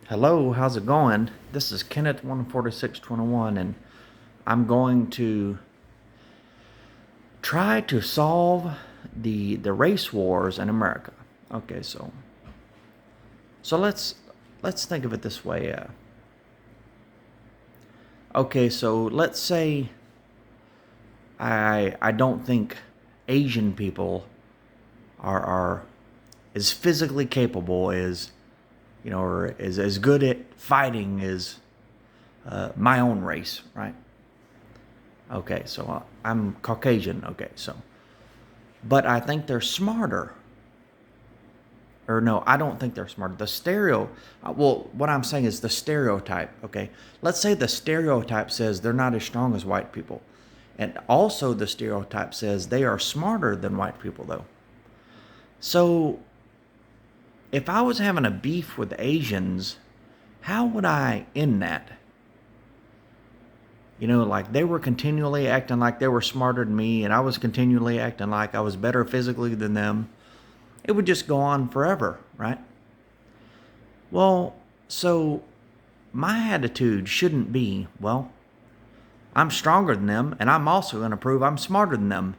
Hello, how's it going? This is Kenneth 14621, and I'm going to try to solve the race wars in America. Okay, so let's think of it this way. Okay, so let's say I don't think Asian people are as physically capable as or as good at fighting as my own race, right? Okay, so I'm Caucasian. Okay, but I think they're smarter. Or no, I don't think they're smarter. Well, what I'm saying is the stereotype. Okay, let's say the stereotype says they're not as strong as white people, and also the stereotype says they are smarter than white people, though. So if I was having a beef with Asians, how would I end that? Like they were continually acting like they were smarter than me, and I was continually acting like I was better physically than them. It would just go on forever, right? Well, so my attitude shouldn't be, well, I'm stronger than them, and I'm also going to prove I'm smarter than them.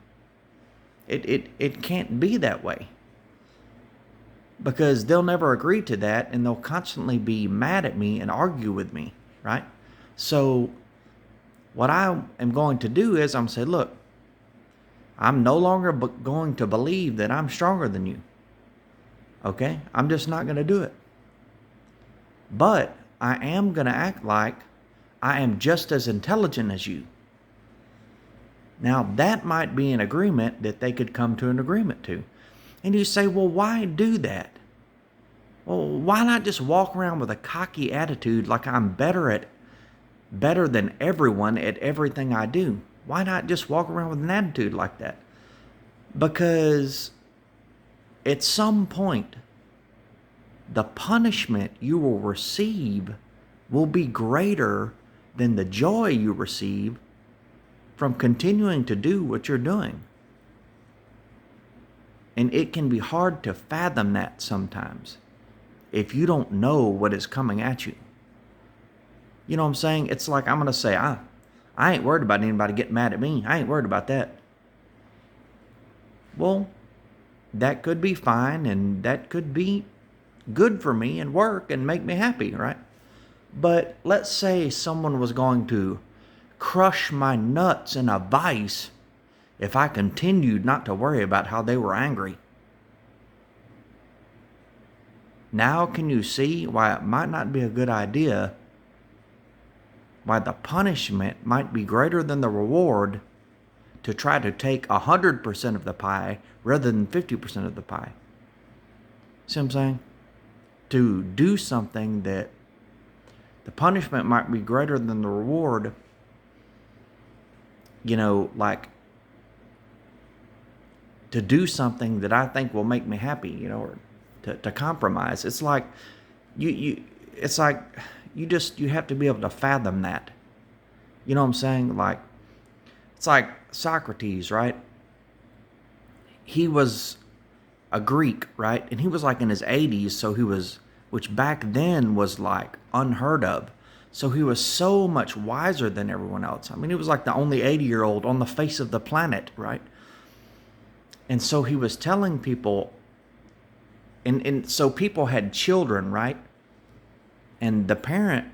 It can't be that way because they'll never agree to that, and they'll constantly be mad at me and argue with me, right? So what I am going to do is I'm say, look, I'm no longer going to believe that I'm stronger than you. Okay? I'm just not going to do it. But I am going to act like I am just as intelligent as you. Now, that might be an agreement that they could come to an agreement to. And you say, well, why do that? Well, why not just walk around with a cocky attitude like I'm better than everyone at everything I do? Why not just walk around with an attitude like that? Because at some point, the punishment you will receive will be greater than the joy you receive from continuing to do what you're doing. And it can be hard to fathom that sometimes if you don't know what is coming at you. You know what I'm saying? It's like I'm going to say, I ain't worried about anybody getting mad at me. I ain't worried about that. Well, that could be fine, and that could be good for me and work and make me happy, right? But let's say someone was going to crush my nuts in a vice if I continued not to worry about how they were angry. Now can you see why it might not be a good idea, why the punishment might be greater than the reward to try to take 100% of the pie rather than 50% of the pie? See what I'm saying? To do something that the punishment might be greater than the reward, like to do something that I think will make me happy, or to compromise. It's like it's like you have to be able to fathom that. You know what I'm saying? Like, it's like Socrates, right? He was a Greek, right? And he was like in his 80s, which back then was like unheard of. So he was so much wiser than everyone else. I mean, he was like the only 80-year-old on the face of the planet, right? And so he was telling people, and so people had children, right? And the parents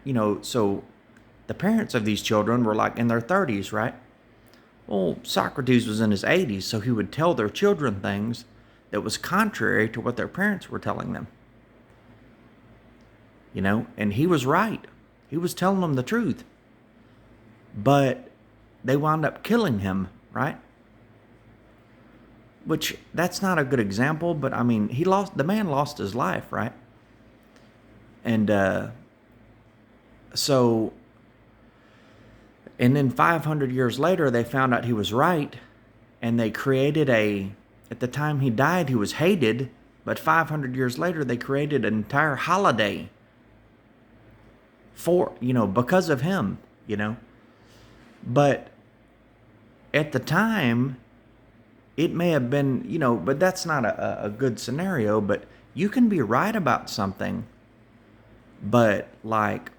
of these children were like in their 30s, right? Well, Socrates was in his 80s, so he would tell their children things that was contrary to what their parents were telling them. And he was right. He was telling them the truth. But they wound up killing him, right? Which, that's not a good example, but I mean, the man lost his life, right? And and then 500 years later, they found out he was right, and they created at the time he died, he was hated, but 500 years later, they created an entire holiday because of him, But at the time, it may have been, but that's not a good scenario, but you can be right about something But like,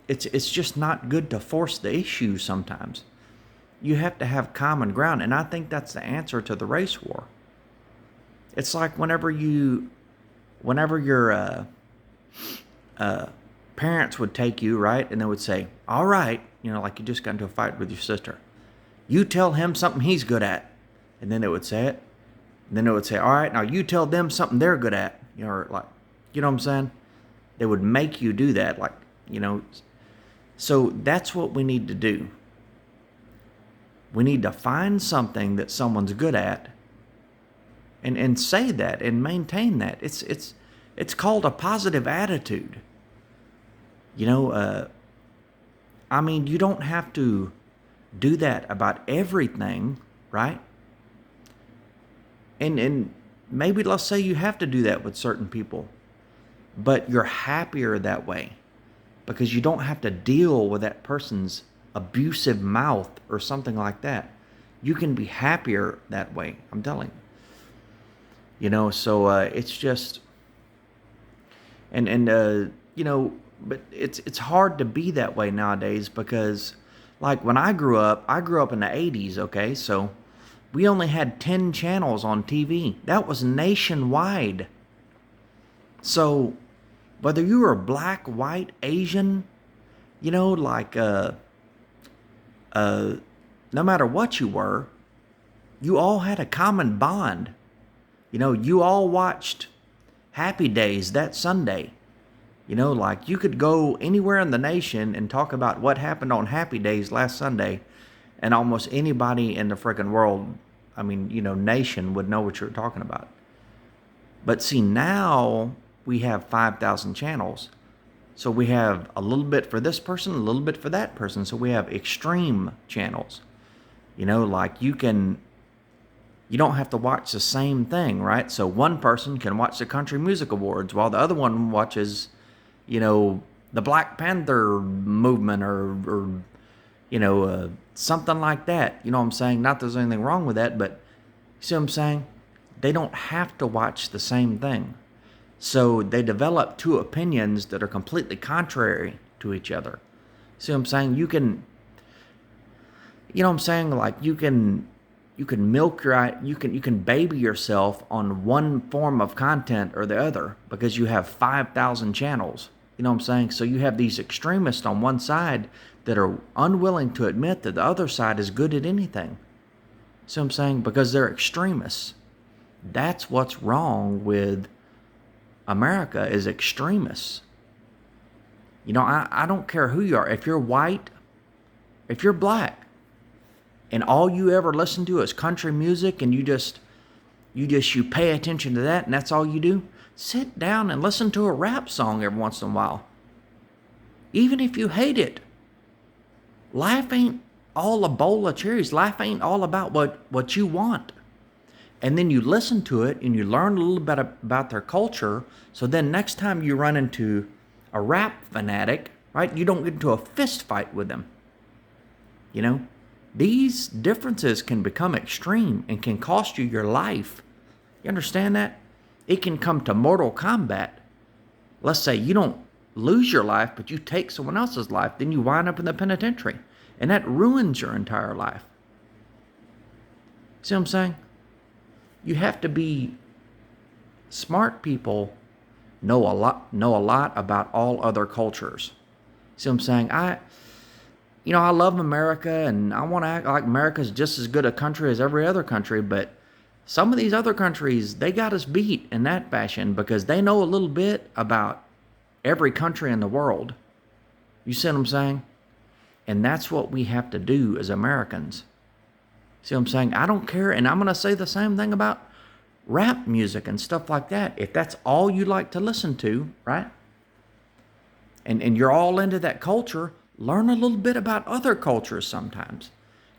it's just not good to force the issue sometimes. You have to have common ground, and I think that's the answer to the race war. It's like whenever your parents would take you, right, and they would say, all right, like you just got into a fight with your sister. You tell him something he's good at. And then they would say it. And then they would say, all right, now you tell them something they're good at. Or like, you know what I'm saying? They would make you do that. Like, so that's what we need to do. We need to find something that someone's good at and say that and maintain that. It's called a positive attitude. I mean, you don't have to do that about everything, right? And maybe let's say you have to do that with certain people, but you're happier that way because you don't have to deal with that person's abusive mouth or something like that. You can be happier that way, I'm telling you. So it's just, but it's hard to be that way nowadays because, like, when I grew up in the 80s, okay? So we only had 10 channels on TV. That was nationwide. So whether you were black, white, Asian, like, no matter what you were, you all had a common bond. You all watched Happy Days that Sunday. Like you could go anywhere in the nation and talk about what happened on Happy Days last Sunday, and almost anybody in the freaking world, nation would know what you're talking about. But see, now we have 5,000 channels. So we have a little bit for this person, a little bit for that person. So we have extreme channels. Like you don't have to watch the same thing, right? So one person can watch the Country Music Awards while the other one watches, the Black Panther movement or something like that. You know what I'm saying? Not that there's anything wrong with that, but you see what I'm saying? They don't have to watch the same thing. So they develop two opinions that are completely contrary to each other. See what I'm saying? You can milk you can baby yourself on one form of content or the other because you have 5,000 channels. You know what I'm saying? So you have these extremists on one side that are unwilling to admit that the other side is good at anything. See what I'm saying? Because they're extremists. That's what's wrong with America, is extremists. I don't care who you are. If you're white, if you're black, and all you ever listen to is country music and you pay attention to that and that's all you do, sit down and listen to a rap song every once in a while. Even if you hate it. Life ain't all a bowl of cherries. Life ain't all about what you want. And then you listen to it and you learn a little bit about their culture. So then next time you run into a rap fanatic, right, you don't get into a fist fight with them. These differences can become extreme and can cost you your life. You understand that? It can come to mortal combat. Let's say you don't lose your life, but you take someone else's life, then you wind up in the penitentiary. And that ruins your entire life. See what I'm saying? You have to be smart. People know a lot about all other cultures. See what I'm saying? I love America and I want to act like America's just as good a country as every other country, but some of these other countries, they got us beat in that fashion because they know a little bit about every country in the world. You see what I'm saying? And that's what we have to do as Americans. See what I'm saying? I don't care, and I'm going to say the same thing about rap music and stuff like that. If that's all you like to listen to, right? And you're all into that culture, learn a little bit about other cultures sometimes.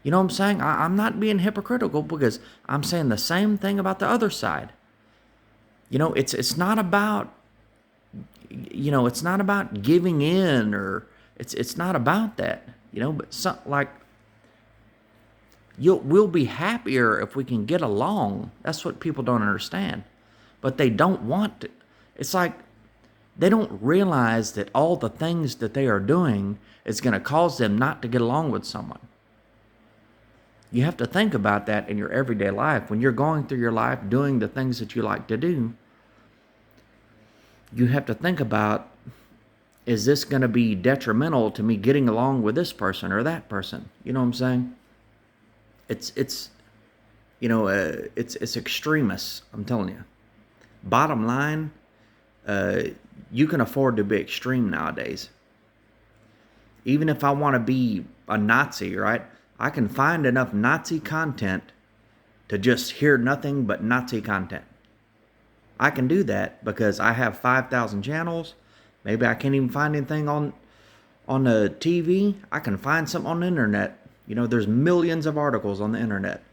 You know what I'm saying? I'm not being hypocritical because I'm saying the same thing about the other side. It's not about, it's not about giving in or it's not about that, but we'll be happier if we can get along. That's what people don't understand. But they don't want to. It's like They don't realize that all the things that they are doing is going to cause them not to get along with someone. You have to think about that in your everyday life. When you're going through your life doing the things that you like to do, you have to think about, is this going to be detrimental to me getting along with this person or that person? You know what I'm saying? It's extremists, I'm telling you. Bottom line, you can afford to be extreme nowadays. Even if I want to be a Nazi, right? I can find enough Nazi content to just hear nothing but Nazi content. I can do that because I have 5,000 channels. Maybe I can't even find anything on the TV. I can find something on the internet. There's millions of articles on the internet.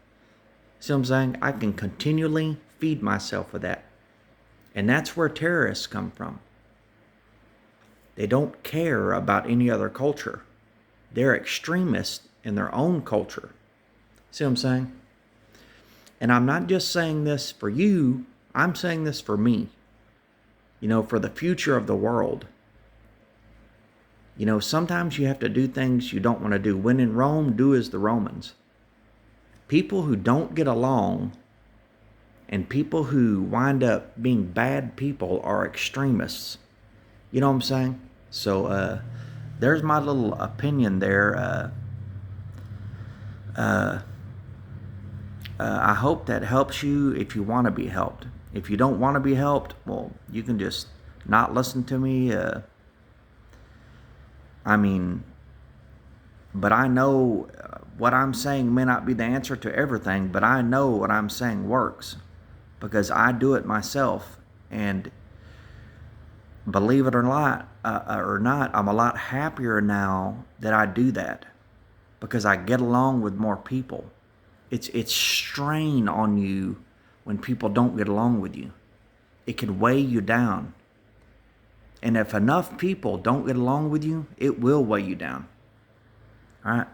See what I'm saying? I can continually feed myself with that. And that's where terrorists come from. They don't care about any other culture. They're extremists in their own culture. See what I'm saying? And I'm not just saying this for you. I'm saying this for me. For the future of the world. Sometimes you have to do things you don't want to do. When in Rome, do as the Romans. People who don't get along and people who wind up being bad people are extremists. You know what I'm saying? So there's my little opinion there. I hope that helps you if you want to be helped. If you don't want to be helped, well, you can just not listen to me. But I know what I'm saying may not be the answer to everything, but I know what I'm saying works because I do it myself. And believe it or not, I'm a lot happier now that I do that because I get along with more people. It's strain on you when people don't get along with you. It can weigh you down. And if enough people don't get along with you, it will weigh you down. All right?